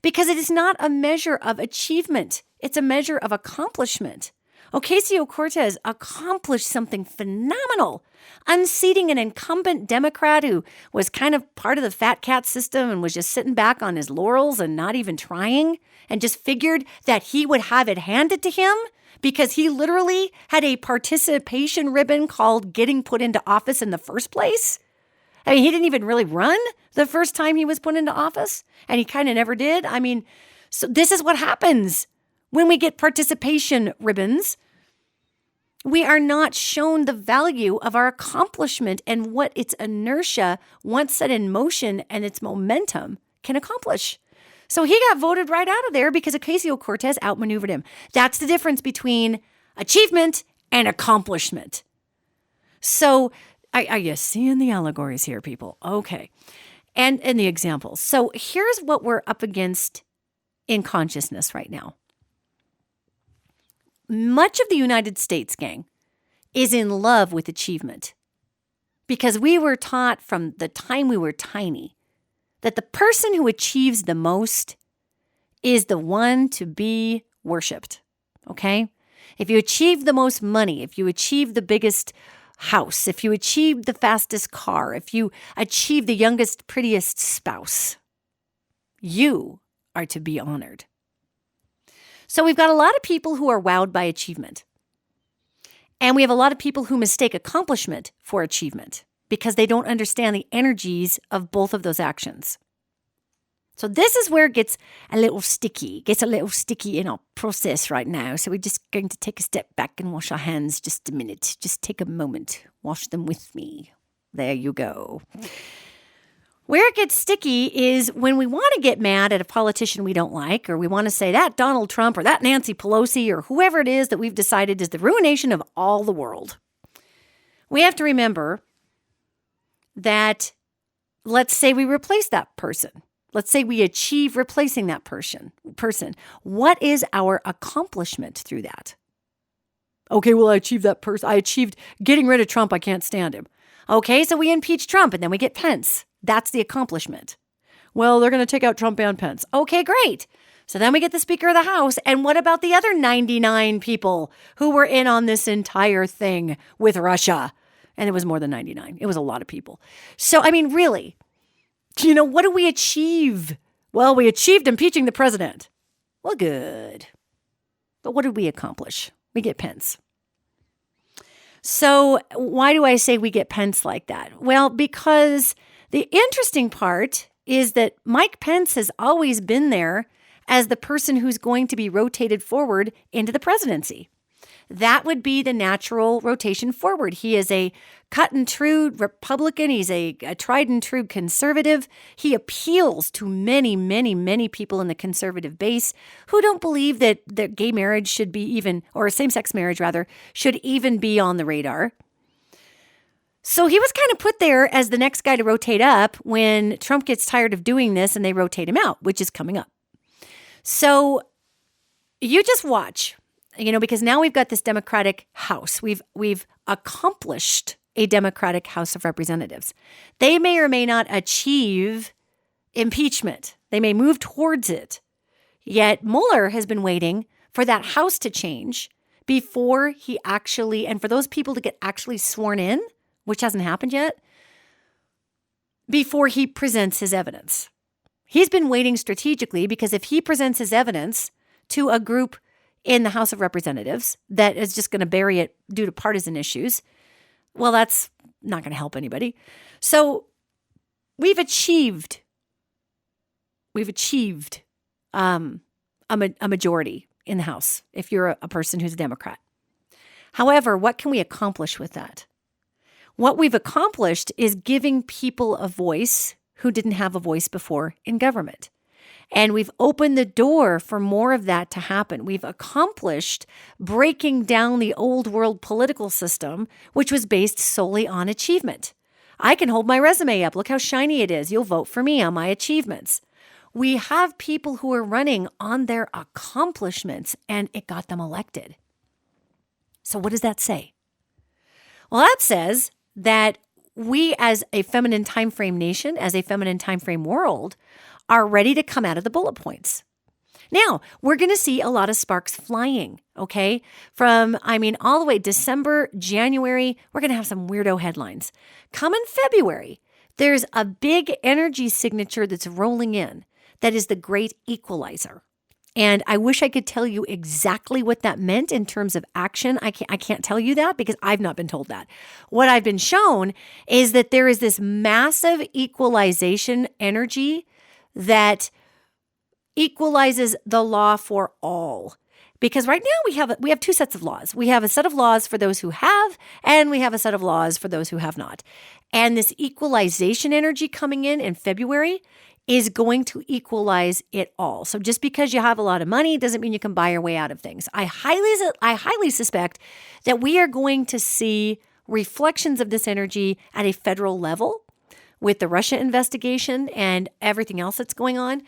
because it is not a measure of achievement. It's a measure of accomplishment. Ocasio-Cortez accomplished something phenomenal, unseating an incumbent Democrat who was kind of part of the fat cat system and was just sitting back on his laurels and not even trying and just figured that he would have it handed to him because he literally had a participation ribbon called getting put into office in the first place. I mean, he didn't even really run the first time he was put into office, and he kind of never did. I mean, so this is what happens when we get participation ribbons. We are not shown the value of our accomplishment and what its inertia, once set in motion and its momentum, can accomplish. So he got voted right out of there because Ocasio-Cortez outmaneuvered him. That's the difference between achievement and accomplishment. So are you seeing the allegories here, people? Okay. And the examples. So here's what we're up against in consciousness right now. Much of the United States, gang, is in love with achievement because we were taught from the time we were tiny that the person who achieves the most is the one to be worshiped, okay? If you achieve the most money, if you achieve the biggest house, if you achieve the fastest car, if you achieve the youngest, prettiest spouse, you are to be honored. So we've got a lot of people who are wowed by achievement. And we have a lot of people who mistake accomplishment for achievement because they don't understand the energies of both of those actions. So this is where it gets a little sticky in our process right now. So we're just going to take a step back and wash our hands just a minute. Just take a moment. Wash them with me. There you go. Where it gets sticky is when we want to get mad at a politician we don't like, or we want to say that Donald Trump or that Nancy Pelosi or whoever it is that we've decided is the ruination of all the world. We have to remember that, let's say we replace that person. Let's say we achieve replacing that person. What is our accomplishment through that? Okay, well, I achieved that person. I achieved getting rid of Trump. I can't stand him. Okay, so we impeach Trump and then we get Pence. That's the accomplishment. Well, they're going to take out Trump and Pence. Okay, great. So then we get the Speaker of the House. And what about the other 99 people who were in on this entire thing with Russia? And it was more than 99. It was a lot of people. So, I mean, really, what do we achieve? Well, we achieved impeaching the president. Well, good. But what did we accomplish? We get Pence. So why do I say we get Pence like that? Well, because the interesting part is that Mike Pence has always been there as the person who's going to be rotated forward into the presidency. That would be the natural rotation forward. He is a cut and true Republican. He's a tried and true conservative. He appeals to many, many, many people in the conservative base who don't believe that gay marriage should be even, or same-sex marriage rather, should even be on the radar. So he was kind of put there as the next guy to rotate up when Trump gets tired of doing this and they rotate him out, which is coming up. So you just watch. Because now we've got this Democratic House. We've accomplished a Democratic House of Representatives. They may or may not achieve impeachment. They may move towards it. Yet Mueller has been waiting for that House to change before he actually, and for those people to get actually sworn in, which hasn't happened yet, before he presents his evidence. He's been waiting strategically because if he presents his evidence to a group in the House of Representatives that is just going to bury it due to partisan issues, well, that's not going to help anybody. So we've achieved a majority in the House if you're a person who's a Democrat. However, what can we accomplish with that? What we've accomplished is giving people a voice who didn't have a voice before in government. And we've opened the door for more of that to happen. We've accomplished breaking down the old world political system, which was based solely on achievement. I can hold my resume up. Look how shiny it is. You'll vote for me on my achievements. We have people who are running on their accomplishments, and it got them elected. So what does that say? Well, that says that we as a feminine timeframe nation, as a feminine timeframe world, are ready to come out of the bullet points. Now, we're going to see a lot of sparks flying, okay? From, all the way December, January, we're going to have some weirdo headlines. Come in February, there's a big energy signature that's rolling in that is the great equalizer. And I wish I could tell you exactly what that meant in terms of action. I can't tell you that because I've not been told that. What I've been shown is that there is this massive equalization energy that equalizes the law for all. Because right now we have two sets of laws. We have a set of laws for those who have, and we have a set of laws for those who have not. And this equalization energy coming in February is going to equalize it all. So just because you have a lot of money doesn't mean you can buy your way out of things. I highly suspect that we are going to see reflections of this energy at a federal level with the Russia investigation and everything else that's going on.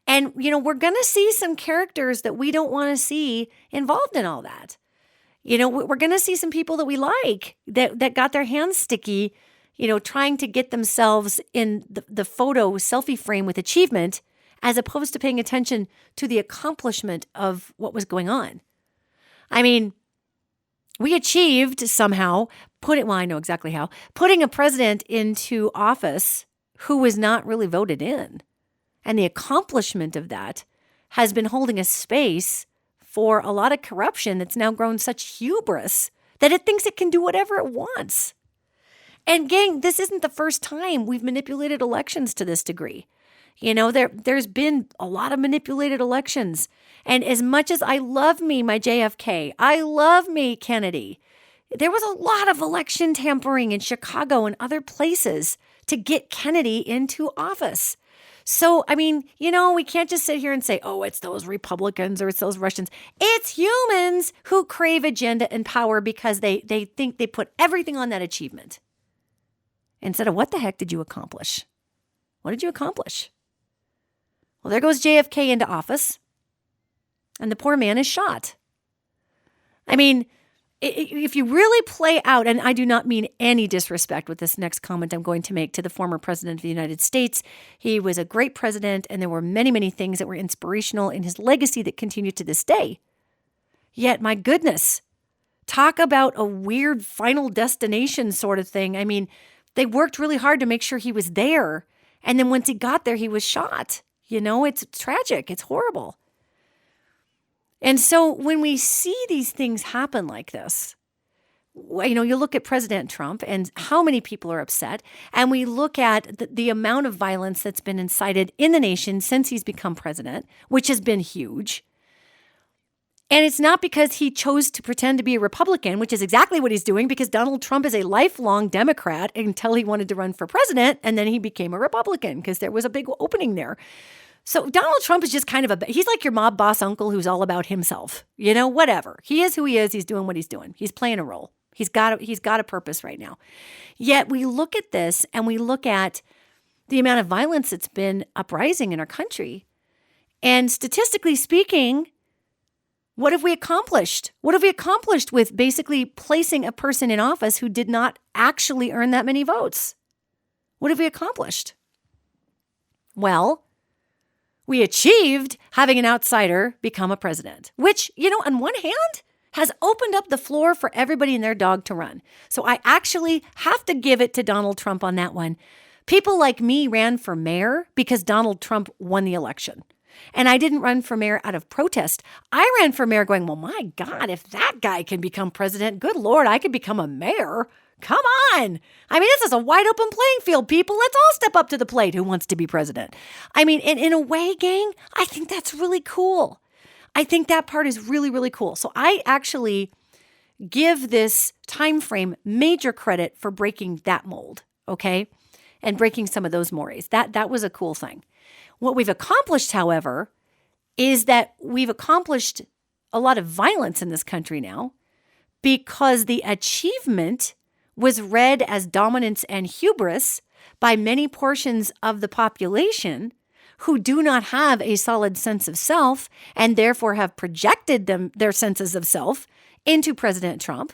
And, we're going to see some characters that we don't want to see involved in all that. We're going to see some people that we like that got their hands sticky, trying to get themselves in the photo selfie frame with achievement, as opposed to paying attention to the accomplishment of what was going on. We achieved somehow I know exactly how, putting a president into office who was not really voted in. And the accomplishment of that has been holding a space for a lot of corruption that's now grown such hubris that it thinks it can do whatever it wants. And gang, this isn't the first time we've manipulated elections to this degree. There's been a lot of manipulated elections. And as much as I love my JFK, I love me Kennedy, there was a lot of election tampering in Chicago and other places to get Kennedy into office. So, we can't just sit here and say, oh, it's those Republicans or it's those Russians. It's humans who crave agenda and power because they think they put everything on that achievement. Instead of what the heck did you accomplish? What did you accomplish? Well, there goes JFK into office, and the poor man is shot. If you really play out, and I do not mean any disrespect with this next comment I'm going to make to the former president of the United States. He was a great president, and there were many, many things that were inspirational in his legacy that continue to this day. Yet, my goodness, talk about a weird final destination sort of thing. They worked really hard to make sure he was there. And then once he got there, he was shot. It's tragic. It's horrible. And so when we see these things happen like this, you look at President Trump and how many people are upset. And we look at the amount of violence that's been incited in the nation since he's become president, which has been huge. And it's not because he chose to pretend to be a Republican, which is exactly what he's doing, because Donald Trump is a lifelong Democrat until he wanted to run for president. And then he became a Republican because there was a big opening there. So Donald Trump is just kind of he's like your mob boss uncle who's all about himself, whatever. He is who he is. He's doing what he's doing. He's playing a role. He's got a purpose right now. Yet we look at this and we look at the amount of violence that's been uprising in our country. And statistically speaking, what have we accomplished? What have we accomplished with basically placing a person in office who did not actually earn that many votes? What have we accomplished? Well, we achieved having an outsider become a president, which, on one hand, has opened up the floor for everybody and their dog to run. So I actually have to give it to Donald Trump on that one. People like me ran for mayor because Donald Trump won the election. And I didn't run for mayor out of protest. I ran for mayor going, well, my God, if that guy can become president, good Lord, I could become a mayor. Come on. This is a wide open playing field, people. Let's all step up to the plate who wants to be president. In a way, gang, I think that's really cool. I think that part is really, really cool. So I actually give this time frame major credit for breaking that mold, okay? And breaking some of those mores. That was a cool thing. What we've accomplished, however, is that we've accomplished a lot of violence in this country now because the achievement was read as dominance and hubris by many portions of the population who do not have a solid sense of self and therefore have projected their senses of self into President Trump.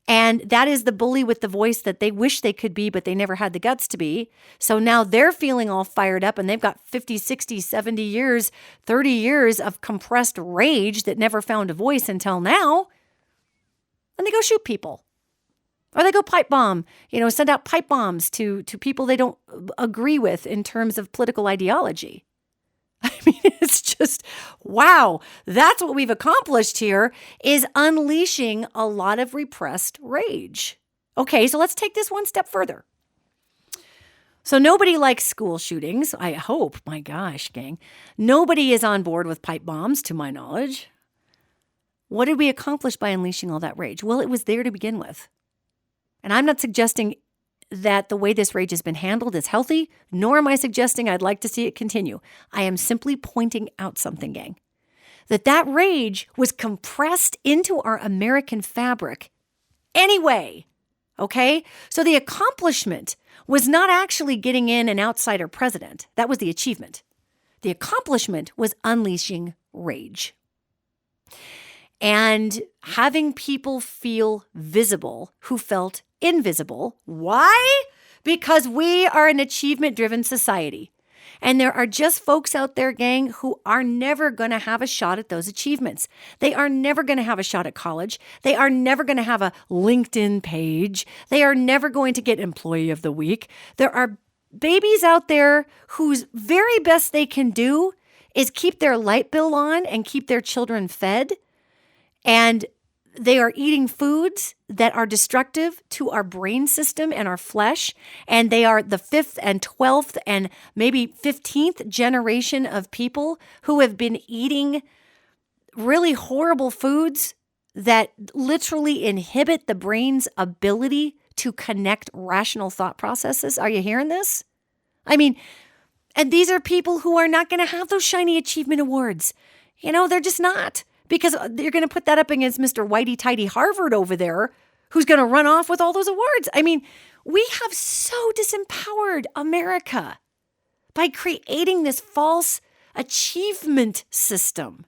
And that is the bully with the voice that they wish they could be, but they never had the guts to be. So now they're feeling all fired up and they've got 50, 60, 70 years, 30 years of compressed rage that never found a voice until now. And they go shoot people. Or they go pipe bomb, send out pipe bombs to people they don't agree with in terms of political ideology. I mean, it's just, wow, that's what we've accomplished here is unleashing a lot of repressed rage. Okay, so let's take this one step further. So nobody likes school shootings, I hope, my gosh, gang. Nobody is on board with pipe bombs, to my knowledge. What did we accomplish by unleashing all that rage? Well, it was there to begin with. And I'm not suggesting that the way this rage has been handled is healthy, nor am I suggesting I'd like to see it continue. I am simply pointing out something, gang. That rage was compressed into our American fabric anyway, okay? So the accomplishment was not actually getting in an outsider president. That was the achievement. The accomplishment was unleashing rage. And having people feel visible who felt invisible. Why? Because we are an achievement-driven society. And there are just folks out there, gang, who are never going to have a shot at those achievements. They are never going to have a shot at college. They are never going to have a LinkedIn page. They are never going to get Employee of the Week. There are babies out there whose very best they can do is keep their light bill on and keep their children fed. And they are eating foods that are destructive to our brain system and our flesh. And they are the 5th and 12th and maybe 15th generation of people who have been eating really horrible foods that literally inhibit the brain's ability to connect rational thought processes. Are you hearing this? I mean, and these are people who are not going to have those shiny achievement awards. They're just not. Because you're going to put that up against Mr. Whitey-tighty Harvard over there, who's going to run off with all those awards. I mean, we have so disempowered America by creating this false achievement system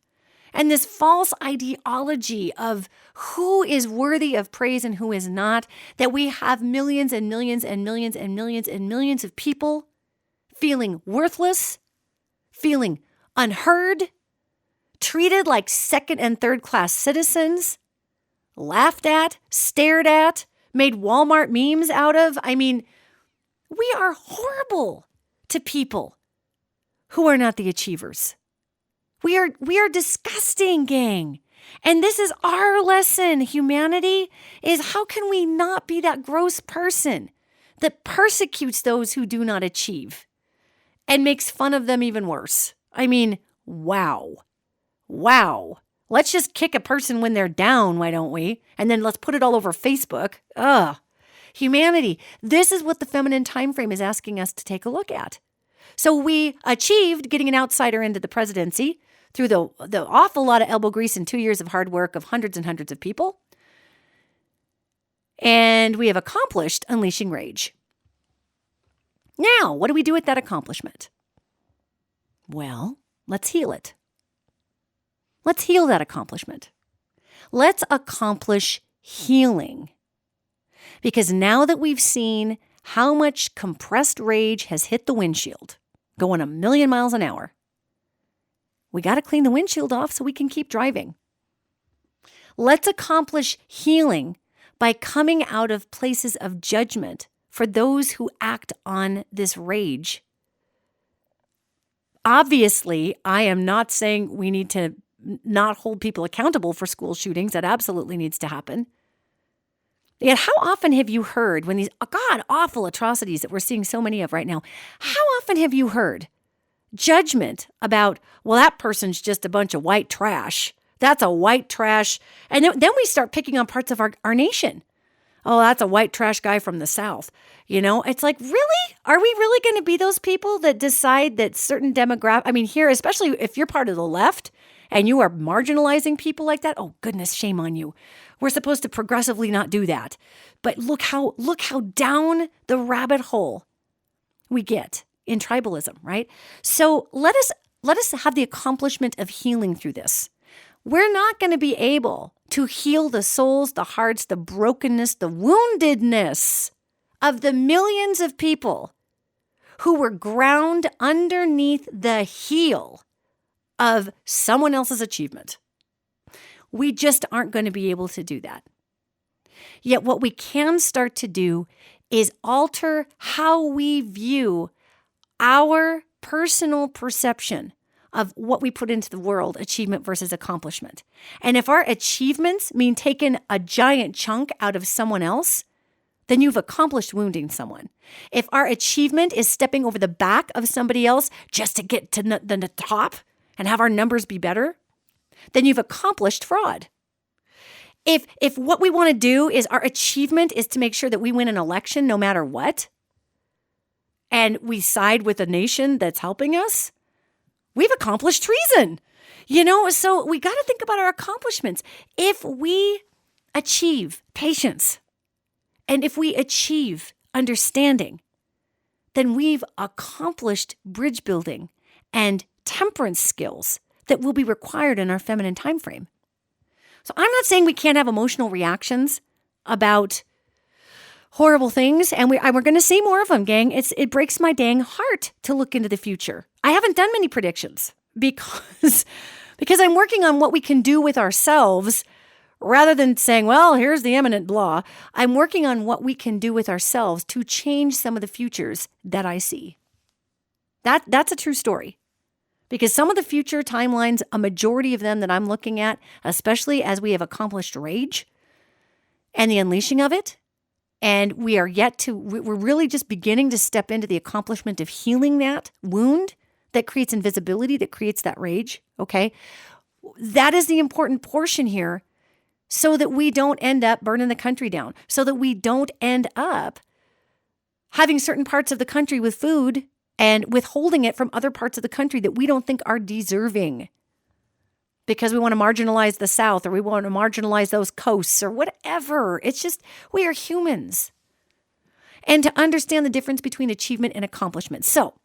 and this false ideology of who is worthy of praise and who is not, that we have millions and millions and millions and millions and millions of people feeling worthless, feeling unheard, treated like second and third class citizens, laughed at, stared at, made Walmart memes out of. I mean, we are horrible to people who are not the achievers. We are disgusting, gang. And this is our lesson, humanity, is how can we not be that gross person that persecutes those who do not achieve and makes fun of them even worse? I mean, wow. Wow. Let's just kick a person when they're down, why don't we? And then let's put it all over Facebook. Ugh. Humanity. This is what the feminine time frame is asking us to take a look at. So we achieved getting an outsider into the presidency through the awful lot of elbow grease and 2 years of hard work of hundreds and hundreds of people. And we have accomplished unleashing rage. Now, what do we do with that accomplishment? Well, let's heal it. Let's heal that accomplishment. Let's accomplish healing. Because now that we've seen how much compressed rage has hit the windshield, going 1,000,000 miles an hour, we got to clean the windshield off so we can keep driving. Let's accomplish healing by coming out of places of judgment for those who act on this rage. Obviously, I am not saying we need to not hold people accountable for school shootings. That absolutely needs to happen. Yet how often have you heard when these god-awful atrocities that we're seeing so many of right now, how often have you heard judgment about, well, that person's just a bunch of white trash. That's a white trash. And then we start picking on parts of our nation. Oh, that's a white trash guy from the South. It's like, really? Are we really going to be those people that decide that certain demographic? I mean, here, especially if you're part of the left and you are marginalizing people like that, oh, goodness, shame on you. We're supposed to progressively not do that. But look how down the rabbit hole we get in tribalism, right? So let us have the accomplishment of healing through this. We're not going to be able to heal the souls, the hearts, the brokenness, the woundedness of the millions of people who were ground underneath the heel of someone else's achievement. We just aren't going to be able to do that. Yet what we can start to do is alter how we view our personal perception of what we put into the world, achievement versus accomplishment. And if our achievements mean taking a giant chunk out of someone else, then you've accomplished wounding someone. If our achievement is stepping over the back of somebody else just to get to the top and have our numbers be better, then you've accomplished fraud. If what we want to do is our achievement is to make sure that we win an election no matter what, and we side with a nation that's helping us, we've accomplished treason. So we got to think about our accomplishments. If we achieve patience and if we achieve understanding, then we've accomplished bridge building and temperance skills that will be required in our feminine time frame. So I'm not saying we can't have emotional reactions about horrible things, and we're going to see more of them, gang. It breaks my dang heart to look into the future. I haven't done many predictions because I'm working on what we can do with ourselves rather than saying, well, here's the imminent blah. I'm working on what we can do with ourselves to change some of the futures that I see. That's a true story. Because some of the future timelines, a majority of them that I'm looking at, especially as we have accomplished rage and the unleashing of it, and we're really just beginning to step into the accomplishment of healing that wound that creates invisibility, that creates that rage, okay? That is the important portion here so that we don't end up burning the country down, so that we don't end up having certain parts of the country with food and withholding it from other parts of the country that we don't think are deserving because we want to marginalize the South or we want to marginalize those coasts or whatever. It's just, we are humans. And to understand the difference between achievement and accomplishment. So,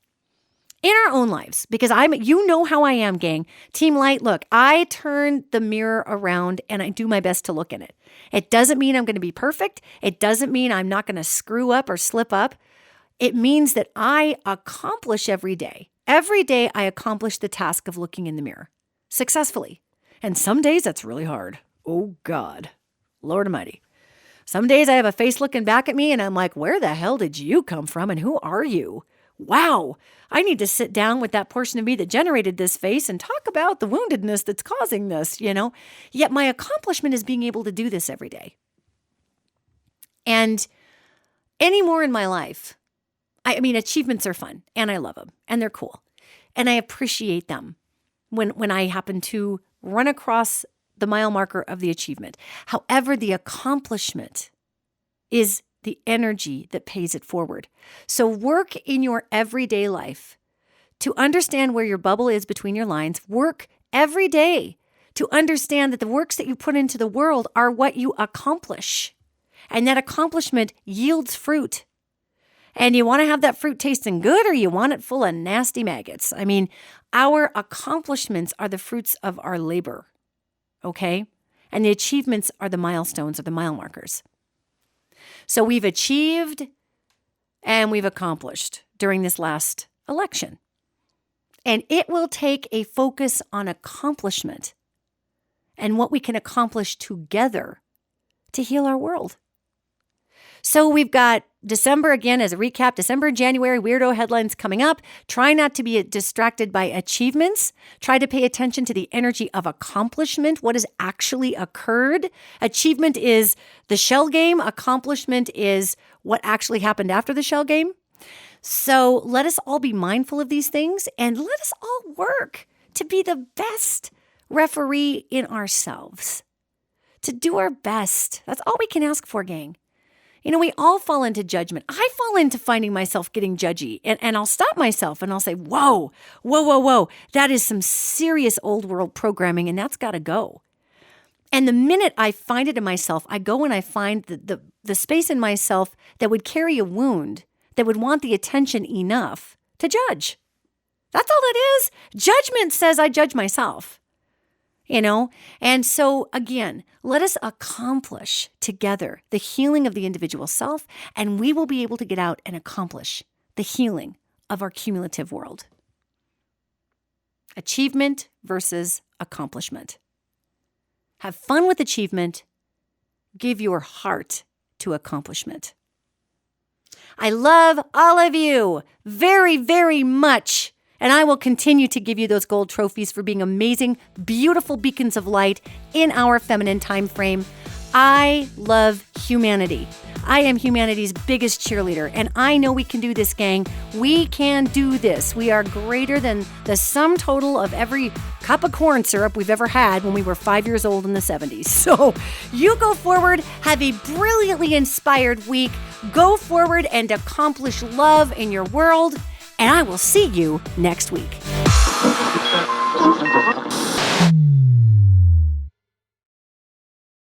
in our own lives, because you know how I am, gang. Team Light, look, I turn the mirror around and I do my best to look in it. It doesn't mean I'm going to be perfect. It doesn't mean I'm not going to screw up or slip up. It means that I accomplish every day. Every day I accomplish the task of looking in the mirror successfully. And some days that's really hard. Oh God, Lord Almighty. Some days I have a face looking back at me and I'm like, where the hell did you come from and who are you? Wow, I need to sit down with that portion of me that generated this face and talk about the woundedness that's causing this, Yet my accomplishment is being able to do this every day. And anymore in my life, achievements are fun and I love them and they're cool. And I appreciate them when I happen to run across the mile marker of the achievement. However, the accomplishment is the energy that pays it forward. So work in your everyday life to understand where your bubble is between your lines. Work every day to understand that the works that you put into the world are what you accomplish. And that accomplishment yields fruit. And you want to have that fruit tasting good or you want it full of nasty maggots? Our accomplishments are the fruits of our labor, okay? And the achievements are the milestones or the mile markers. So we've achieved and we've accomplished during this last election. And it will take a focus on accomplishment and what we can accomplish together to heal our world. So we've got December again as a recap, December and January, weirdo headlines coming up. Try not to be distracted by achievements. Try to pay attention to the energy of accomplishment, what has actually occurred. Achievement is the shell game. Accomplishment is what actually happened after the shell game. So let us all be mindful of these things and let us all work to be the best referee in ourselves, to do our best. That's all we can ask for, gang. We all fall into judgment. I fall into finding myself getting judgy, and I'll stop myself and I'll say, whoa. That is some serious old world programming, and that's got to go. And the minute I find it in myself, I go and I find the space in myself that would carry a wound, that would want the attention enough to judge. That's all that is. Judgment says I judge myself. And so again, let us accomplish together the healing of the individual self, and we will be able to get out and accomplish the healing of our cumulative world. Achievement versus accomplishment. Have fun with achievement. Give your heart to accomplishment. I love all of you very, very much. And I will continue to give you those gold trophies for being amazing, beautiful beacons of light in our feminine time frame. I love humanity. I am humanity's biggest cheerleader, and I know we can do this, gang. We can do this. We are greater than the sum total of every cup of corn syrup we've ever had when we were 5 years old in the 70s. So you go forward, have a brilliantly inspired week. Go forward and accomplish love in your world. And I will see you next week.